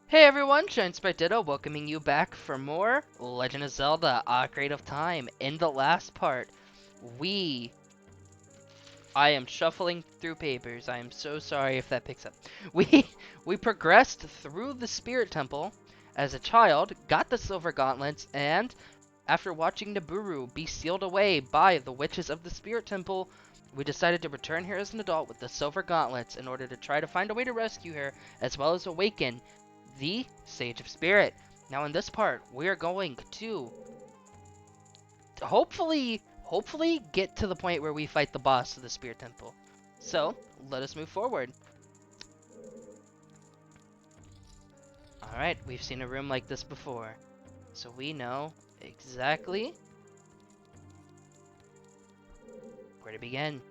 Hey everyone, ShinespriteDitto welcoming you back for more Legend of Zelda Ocarina of Time. In the last part, we... I am shuffling through papers. I am so sorry if that picks up. We we progressed through the Spirit Temple as a child, got the Silver Gauntlets, and after watching Naburu be sealed away by the witches of the Spirit Temple, we decided to return here as an adult with the Silver Gauntlets in order to try to find a way to rescue her, as well as awaken the Sage of Spirit. Now in this part, we are going to hopefully get to the point where we fight the boss of the Spirit Temple. So, let us move forward. Alright, we've seen a room like this before, so we know exactly where to begin.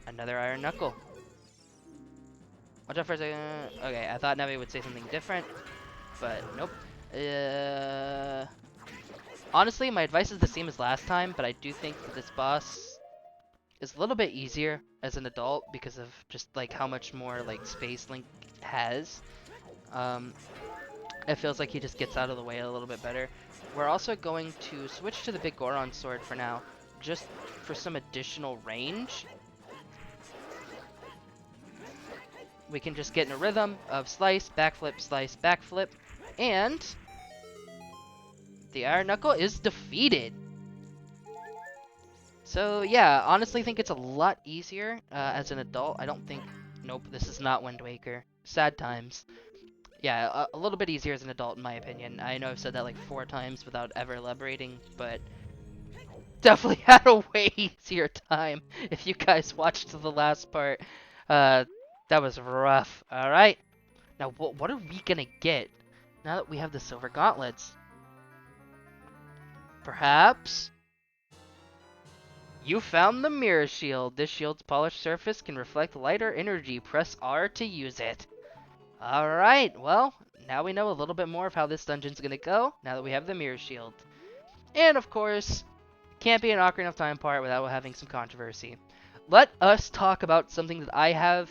Another Iron Knuckle. Watch out for a second. Okay, I thought Navi would say something different, but nope. Honestly, my advice is the same as last time, but I do think that this boss is a little bit easier as an adult because of just like how much more like space Link has. Um, it feels like he just gets out of the way a little bit better. We're also going to switch to the big Goron sword for now, just for some additional range. We can just get in a rhythm of slice, backflip, and the Iron Knuckle is defeated. So yeah, honestly think it's a lot easier as an adult. I don't think... Nope, this is not Wind Waker. Sad times. Yeah, a little bit easier as an adult in my opinion. I know I've said that like 4 times without ever elaborating, but definitely had a way easier time if you guys watched the last part. That was rough. Alright, now what are we gonna get now that we have the Silver Gauntlets? Perhaps... You found the mirror shield. This shield's polished surface can reflect light or energy. Press R to use it. Alright, well, now we know a little bit more of how this dungeon's gonna go, now that we have the mirror shield. And of course, can't be an Ocarina of Time part without having some controversy. Let us talk about something that I have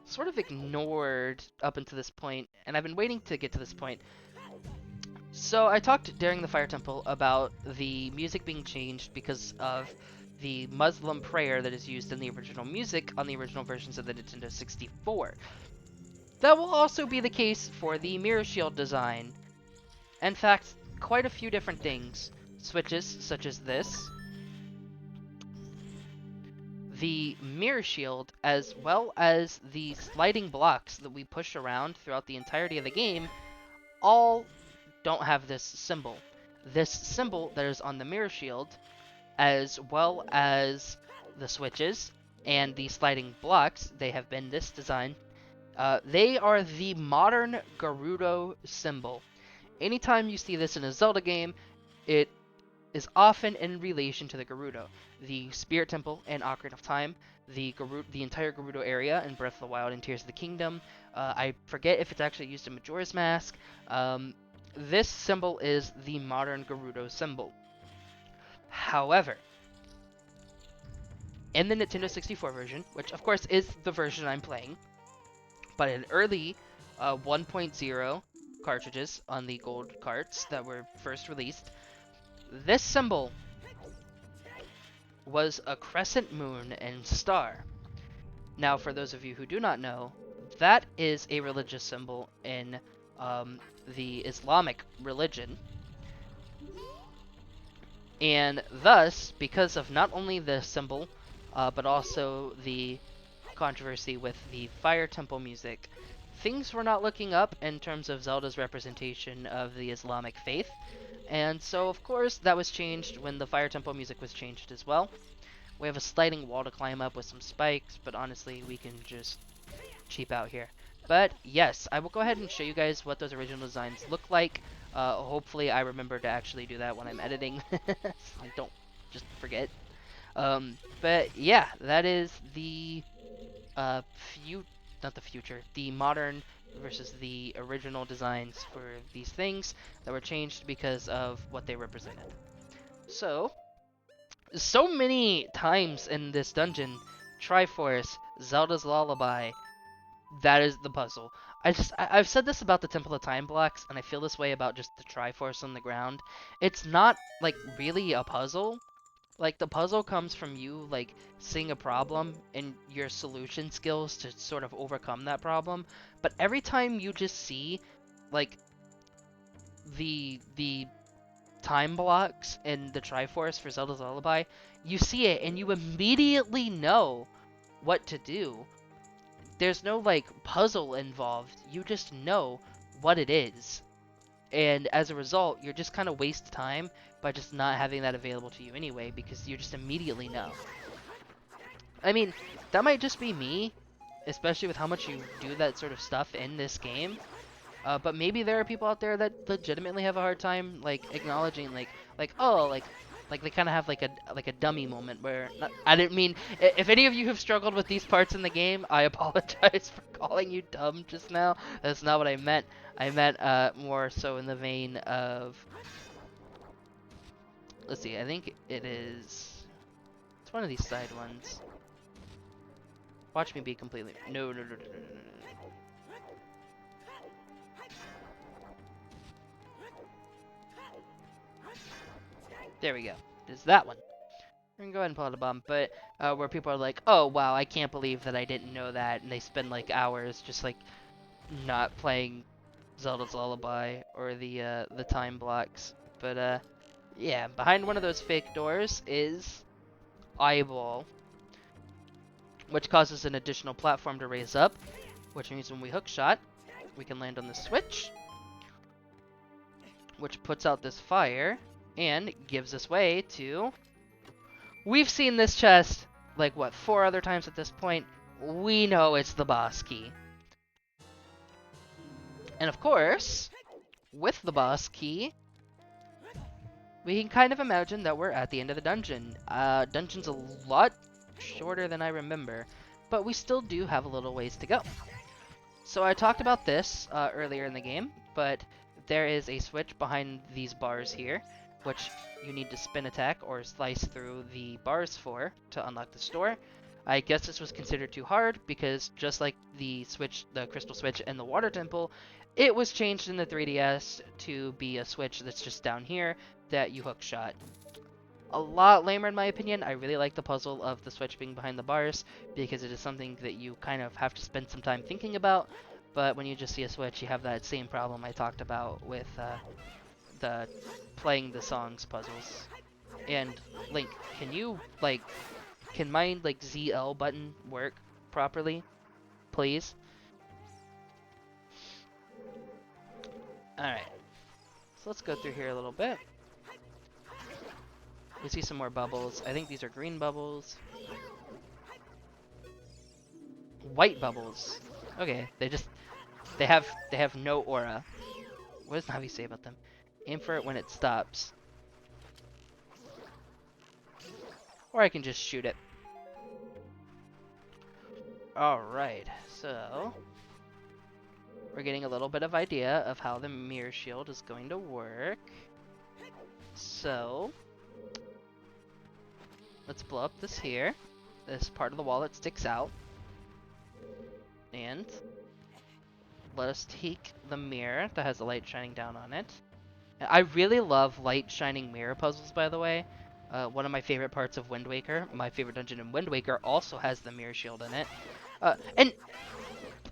sort of ignored up until this point, and I've been waiting to get to this point. So I talked during the Fire Temple about the music being changed because of the Muslim prayer that is used in the original music on the original versions of the Nintendo 64. That will also be the case for the Mirror Shield design. In fact, quite a few different things. Switches such as this, the Mirror Shield, as well as the sliding blocks that we push around throughout the entirety of the game, all don't have this symbol. This symbol that is on the Mirror Shield, as well as the switches and the sliding blocks, they have been this design. They are the modern Gerudo symbol. Anytime you see this in a Zelda game, it is often in relation to the Gerudo. The Spirit Temple in Ocarina of Time, the entire Gerudo area in Breath of the Wild and Tears of the Kingdom. I forget if it's actually used in Majora's Mask. This symbol is the modern Gerudo symbol. However, in the Nintendo 64 version, which of course is the version I'm playing, but in early 1.0 cartridges on the gold carts that were first released, this symbol was a crescent moon and star. Now, for those of you who do not know, that is a religious symbol in the Islamic religion. And thus, because of not only the symbol, but also the controversy with the Fire Temple music, things were not looking up in terms of Zelda's representation of the Islamic faith. And so, of course, that was changed when the Fire Temple music was changed as well. We have a sliding wall to climb up with some spikes, but honestly, we can just cheap out here. But yes, I will go ahead and show you guys what those original designs look like. Hopefully I remember to actually do that when I'm editing. I don't just forget. But yeah, that is the not the future, the modern versus the original designs for these things that were changed because of what they represented. So many times in this dungeon, Triforce, Zelda's Lullaby, That is the puzzle. I've said this about the Temple of Time blocks, and I feel this way about just the Triforce on the ground. It's not like really a puzzle. Like the puzzle comes from you like seeing a problem and your solution skills to sort of overcome that problem. But every time you just see like the time blocks in the Triforce for Zelda's Lullaby, you see it and you immediately know what to do. There's no like puzzle involved. You just know what it is. And as a result, you're just kind of waste time by just not having that available to you anyway because you just immediately know. I mean, that might just be me, especially with how much you do that sort of stuff in this game. But maybe there are people out there that legitimately have a hard time like acknowledging like oh like they kind of have like a dummy moment where I didn't mean if any of you have struggled with these parts in the game, I apologize for calling you dumb just now. That's not what I meant. I meant more so in the vein of, let's see, I think it's one of these side ones. Watch me be completely no. There we go. It's that one. We can go ahead and pull out a bomb, but where people are like, oh wow, I can't believe that I didn't know that, and they spend like hours just like not playing Zelda's Lullaby or the time blocks. But yeah, behind one of those fake doors is Eyeball, which causes an additional platform to raise up, which means when we hook shot, we can land on the switch, which puts out this fire and gives us way to. We've seen this chest like what 4 other times at this point. We know it's the boss key. And of course, with the boss key, we can kind of imagine that we're at the end of the dungeon. Dungeon's a lot shorter than I remember, but we still do have a little ways to go. So I talked about this earlier in the game, but there is a switch behind these bars here, which you need to spin attack or slice through the bars for to unlock the store. I guess this was considered too hard because just like the switch, the crystal switch and the water temple, it was changed in the 3DS to be a switch that's just down here that you hook shot. A lot lamer in my opinion. I really like the puzzle of the switch being behind the bars because it is something that you kind of have to spend some time thinking about. But when you just see a switch, you have that same problem I talked about with the playing the songs puzzles. And Link, can you like, can my like ZL button work properly, please? All right, so let's go through here a little bit. We see some more bubbles. I think these are green bubbles. White bubbles. Okay, they have no aura. What does Navi say about them? Aim for it when it stops. Or I can just shoot it. Alright, so we're getting a little bit of idea of how the mirror shield is going to work. So let's blow up this here. This part of the wall that sticks out. And let us take the mirror that has the light shining down on it. I really love light shining mirror puzzles, by the way. One of my favorite parts of Wind Waker, my favorite dungeon in Wind Waker, also has the mirror shield in it. And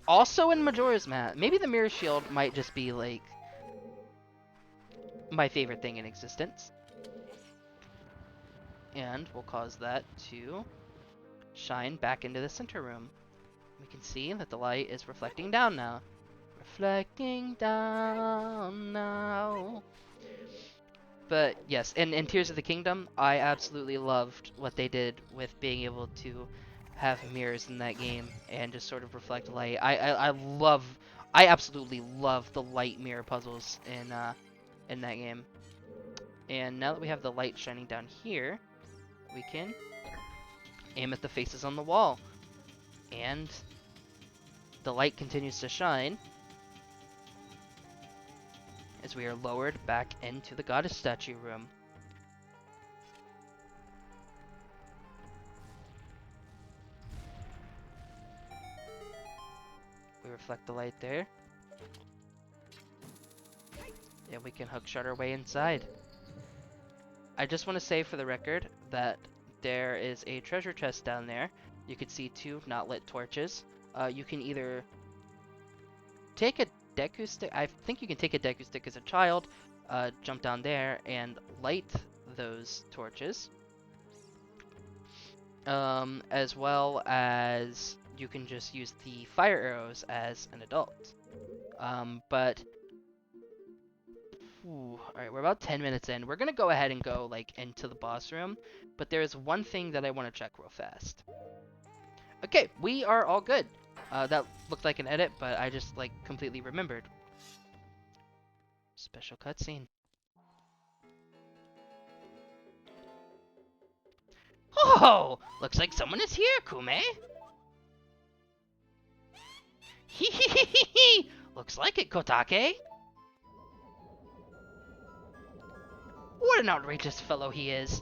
also in Majora's Mask, maybe the mirror shield might just be like my favorite thing in existence. And we'll cause that to shine back into the center room. We can see that the light is reflecting down now. Reflecting down now. But yes, and in Tears of the Kingdom, I absolutely loved what they did with being able to have mirrors in that game and just sort of reflect light. I absolutely love the light mirror puzzles in that game. And now that we have the light shining down here, we can aim at the faces on the wall. And the light continues to shine as we are lowered back into the goddess statue room. reflect the light there. And we can hookshot our way inside. I just want to say for the record that there is a treasure chest down there. You can see 2 not lit torches. You can either take a Deku stick. I think you can take a Deku stick as a child, jump down there and light those torches. As well as you can just use the fire arrows as an adult. Alright, we're about 10 minutes in. We're gonna go ahead and go, like, into the boss room, but there's one thing that I want to check real fast. Okay, we are all good. That looked like an edit, but I just, like, completely remembered. Special cutscene. Oh! Looks like someone is here, Kume! Hee hee hee hee hee! Looks like it, Kotake! What an outrageous fellow he is!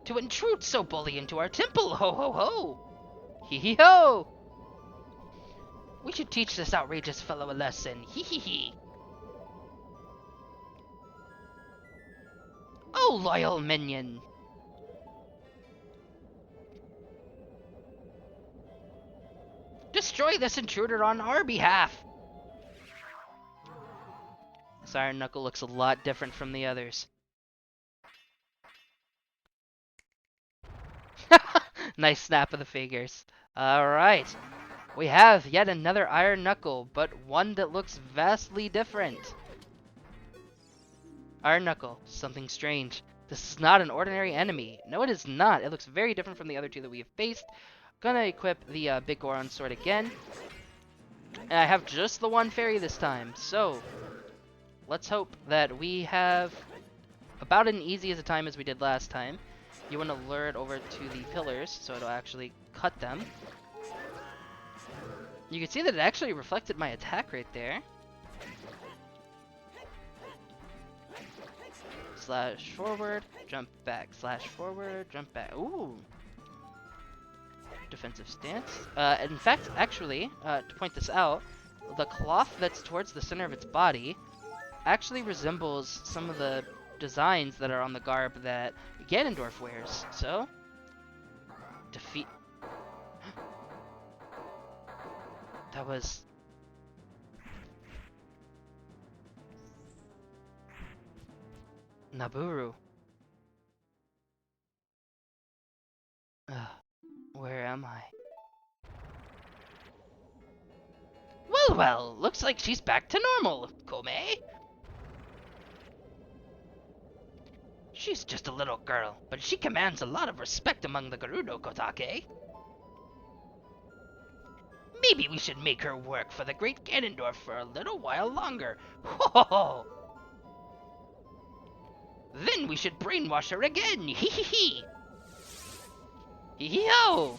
To intrude so boldly into our temple, ho ho ho! Hee hee ho! We should teach this outrageous fellow a lesson, hee hee hee! Oh, loyal minion! Destroy this intruder on our behalf! This Iron Knuckle looks a lot different from the others. Nice snap of the fingers. Alright. We have yet another Iron Knuckle, but one that looks vastly different. Iron Knuckle, something strange. This is not an ordinary enemy. No, it is not. It looks very different from the other 2 that we have faced. Gonna equip the Big Goron sword again. And I have just the 1 fairy this time, so let's hope that we have about as easy as a time as we did last time. You want to lure it over to the pillars, so it'll actually cut them. You can see that it actually reflected my attack right there. Slash forward, jump back. Slash forward, jump back. Ooh! Defensive stance. In fact, actually, to point this out, the cloth that's towards the center of its body actually resembles some of the designs that are on the garb that Ganondorf wears. So, defeat. That was. Nabooru. Where am I? Well, well, looks like she's back to normal, Kome. She's just a little girl, but she commands a lot of respect among the Gerudo, Kotake. Maybe we should make her work for the great Ganondorf for a little while longer. Ho ho ho! Then we should brainwash her again. Hee hee hee! Hee hee ho!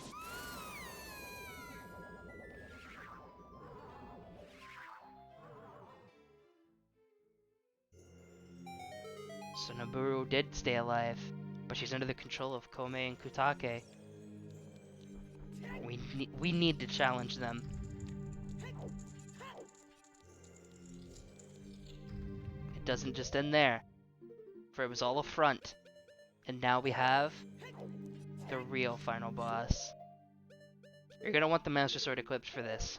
So Nabooru did stay alive, but she's under the control of Kome and Kotake. We need to challenge them. It doesn't just end there, for it was all a front, and now we have the real final boss. You're gonna want the Master Sword equipped for this.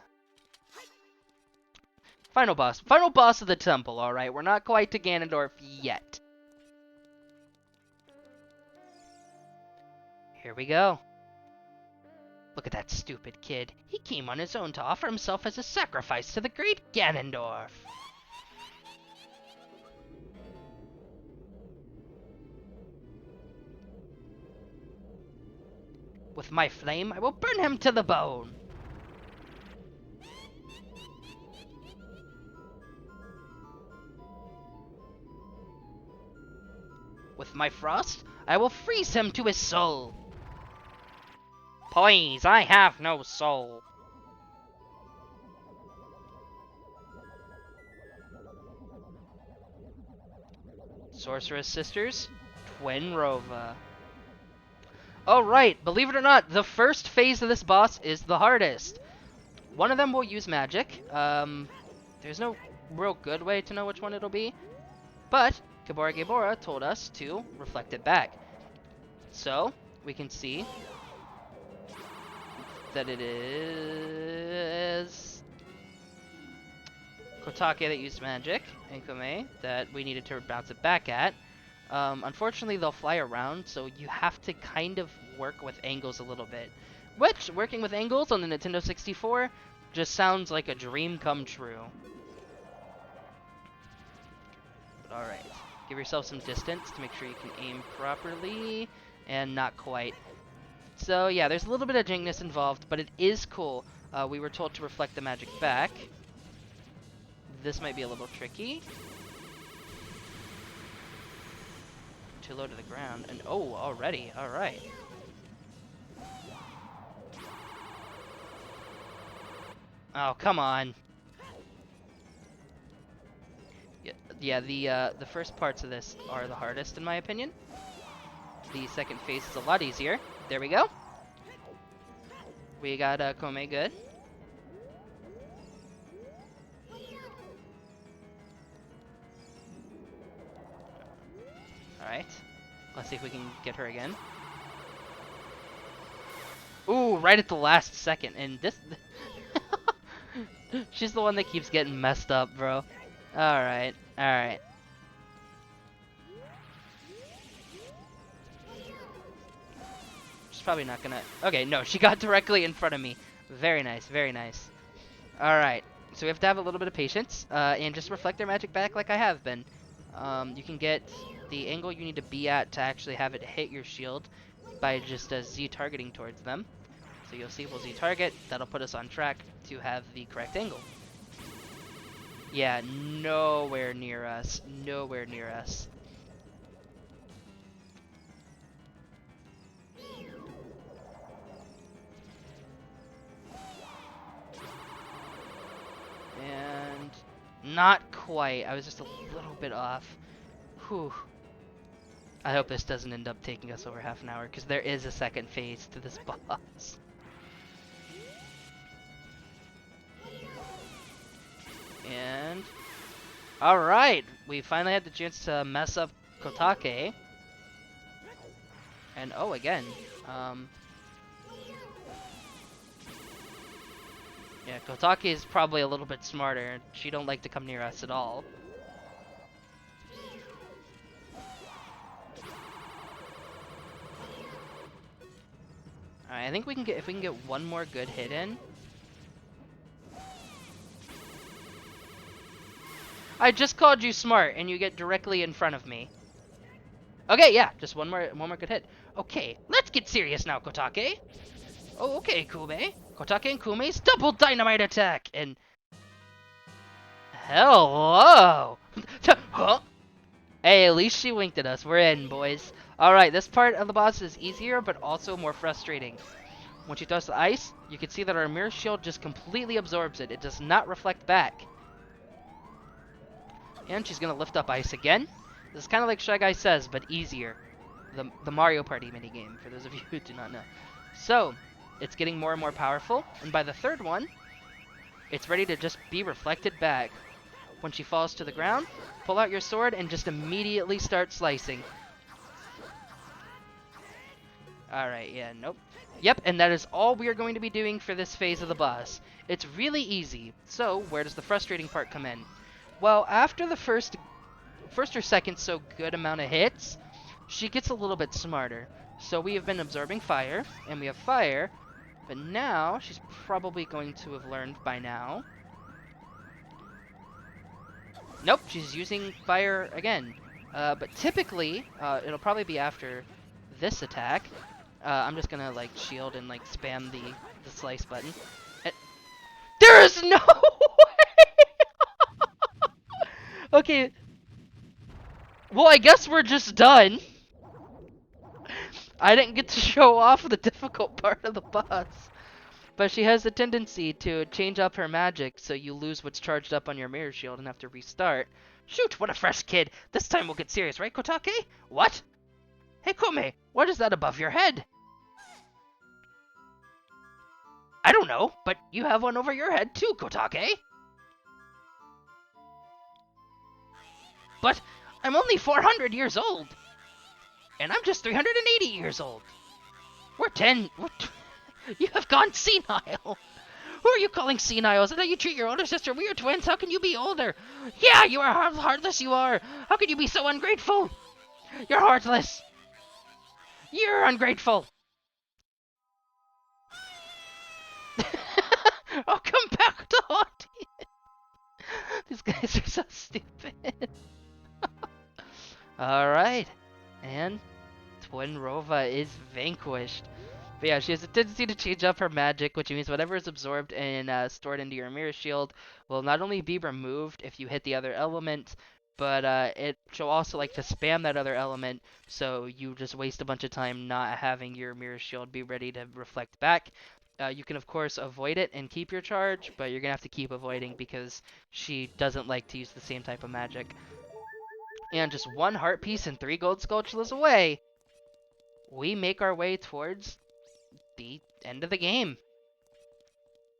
Final boss of the temple, alright? We're not quite to Ganondorf yet. Here we go. Look at that stupid kid. He came on his own to offer himself as a sacrifice to the great Ganondorf. With my flame, I will burn him to the bone. With my frost, I will freeze him to his soul. Please, I have no soul. Sorceress Sisters, Twin Rova. Alright, believe it or not, the first phase of this boss is the hardest. One of them will use magic. There's no real good way to know which one it'll be, but Gabora Gabora told us to reflect it back. So we can see that it is Kotake that used magic, and Kume that we needed to bounce it back at. Unfortunately, they'll fly around, so you have to kind of work with angles a little bit. Which, working with angles on the Nintendo 64, just sounds like a dream come true. Alright, give yourself some distance to make sure you can aim properly, and not quite. So yeah, there's a little bit of jankiness involved, but it is cool. We were told to reflect the magic back. This might be a little tricky. Too low to the ground, and oh, already, alright. Oh, come on. Yeah, the first parts of this are the hardest in my opinion. The second phase is a lot easier. There we go. We got Kome good. Alright. Let's see if we can get her again. Ooh, right at the last second. And this... She's the one that keeps getting messed up, bro. Alright, alright. She's probably not gonna... Okay, no, she got directly in front of me. Very nice, very nice. Alright, so we have to have a little bit of patience, and just reflect their magic back like I have been. You can get the angle you need to be at to actually have it hit your shield by just Z targeting towards them. So you'll see we'll Z target, that'll put us on track to have the correct angle. Yeah, nowhere near us, nowhere near us. And not quite, I was just a little bit off. Whew. I hope this doesn't end up taking us over half an hour, because there is a second phase to this boss. And... Alright! We finally had the chance to mess up Kotake. And oh, again. Yeah, Kotake is probably a little bit smarter. She don't like to come near us at all. Alright, I think we can get, if we can get one more good hit in. I just called you smart, and you get directly in front of me. Okay, yeah, just one more good hit. Okay, let's get serious now, Kotake. Oh, okay, Kume. Kotake and Kume's double dynamite attack, and... Hello! Huh? Hey, at least she winked at us. We're in, boys. Alright, this part of the boss is easier, but also more frustrating. When she throws the ice, you can see that our mirror shield just completely absorbs it. It does not reflect back. And she's gonna lift up ice again. This is kind of like Shy Guy says, but easier. The Mario Party minigame, for those of you who do not know. So, it's getting more and more powerful, and by the third one, it's ready to just be reflected back. When she falls to the ground, pull out your sword and just immediately start slicing. Alright, yeah, nope. Yep, and that is all we are going to be doing for this phase of the boss. It's really easy. So, where does the frustrating part come in? Well, after the first or second so good amount of hits, she gets a little bit smarter. So we have been absorbing fire, and we have fire, but now she's probably going to have learned by now. Nope, she's using fire again. But typically, it'll probably be after this attack. I'm just gonna like shield and like spam the slice button. And there is no way! Okay. Well, I guess we're just done. I didn't get to show off the difficult part of the boss. But she has a tendency to change up her magic so you lose what's charged up on your mirror shield and have to restart. Shoot, what a fresh kid. This time we'll get serious, right, Kotake? What? Hey, Kume, what is that above your head? I don't know, but you have one over your head too, Kotake. But I'm only 400 years old. And I'm just 380 years old. We're 10. You have gone senile. Who are you calling senile? Is that how you treat your older sister? We are twins. How can you be older? Yeah, you are heartless, you are. How can you be so ungrateful? You're heartless. You're ungrateful. Oh, come back to haunt you. These guys are so stupid. Alright. And Twin Rova is vanquished. But yeah, she has a tendency to change up her magic, which means whatever is absorbed and stored into your mirror shield will not only be removed if you hit the other element, but she'll also like to spam that other element, so you just waste a bunch of time not having your mirror shield be ready to reflect back. You can of course avoid it and keep your charge, but you're gonna have to keep avoiding because she doesn't like to use the same type of magic. And just one heart piece and 3 gold skulltulas away, we make our way towards the end of the game.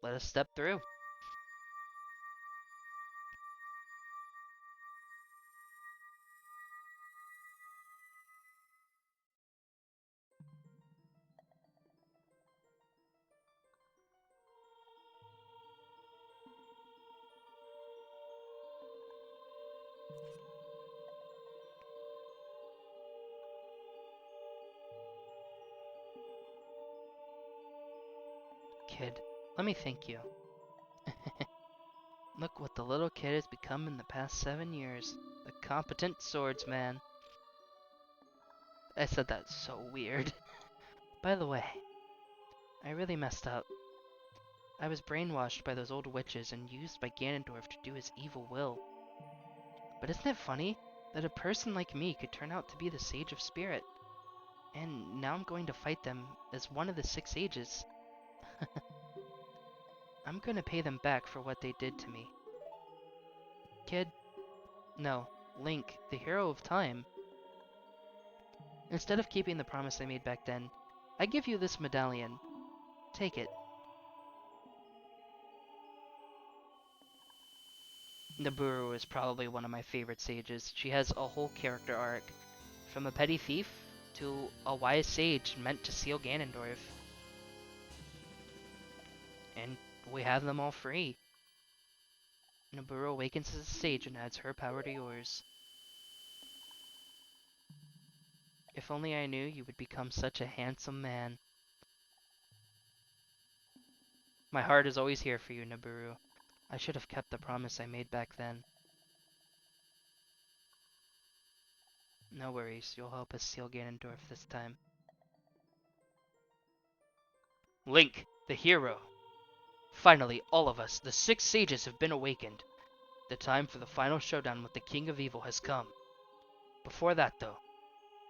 Let us step through. Kid, let me thank you. Look what the little kid has become in the past 7 years. A competent swordsman. I said that so weird. By the way, I really messed up. I was brainwashed by those old witches and used by Ganondorf to do his evil will. But isn't it funny that a person like me could turn out to be the Sage of Spirit? And now I'm going to fight them as one of the 6 sages. I'm gonna pay them back for what they did to me. Kid, no, Link, the hero of time. Instead of keeping the promise I made back then, I give you this medallion. Take it. Nabooru is probably one of my favorite sages. She has a whole character arc, from a petty thief to a wise sage meant to seal Ganondorf. And we have them all free. Nabooru awakens as a sage and adds her power to yours. If only I knew you would become such a handsome man. My heart is always here for you, Nabooru. I should have kept the promise I made back then. No worries, you'll help us seal Ganondorf this time. Link, the hero! Finally, all of us, the 6 sages, have been awakened. The time for the final showdown with the King of Evil has come. Before that, though,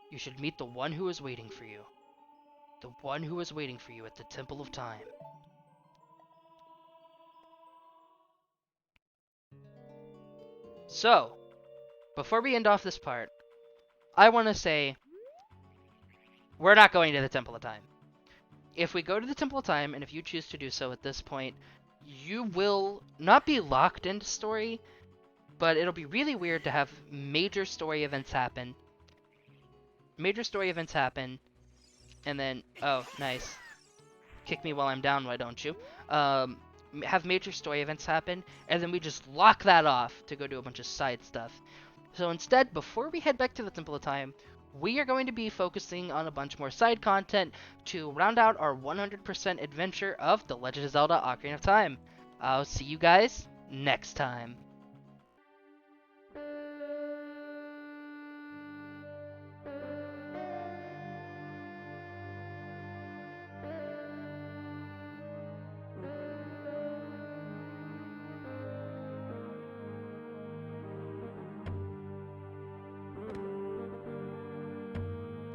you should meet the one who is waiting for you. The one who is waiting for you at the Temple of Time. So, before we end off this part, I want to say, we're not going to the Temple of Time. If we go to the Temple of Time, and if you choose to do so at this point, you will not be locked into story, but it'll be really weird to have major story events happen. And then, oh, nice. Kick me while I'm down, why don't you? Have major story events happen, and then we just lock that off to go do a bunch of side stuff. So instead, before we head back to the Temple of Time, we are going to be focusing on a bunch more side content to round out our 100% adventure of The Legend of Zelda Ocarina of Time. I'll see you guys next time.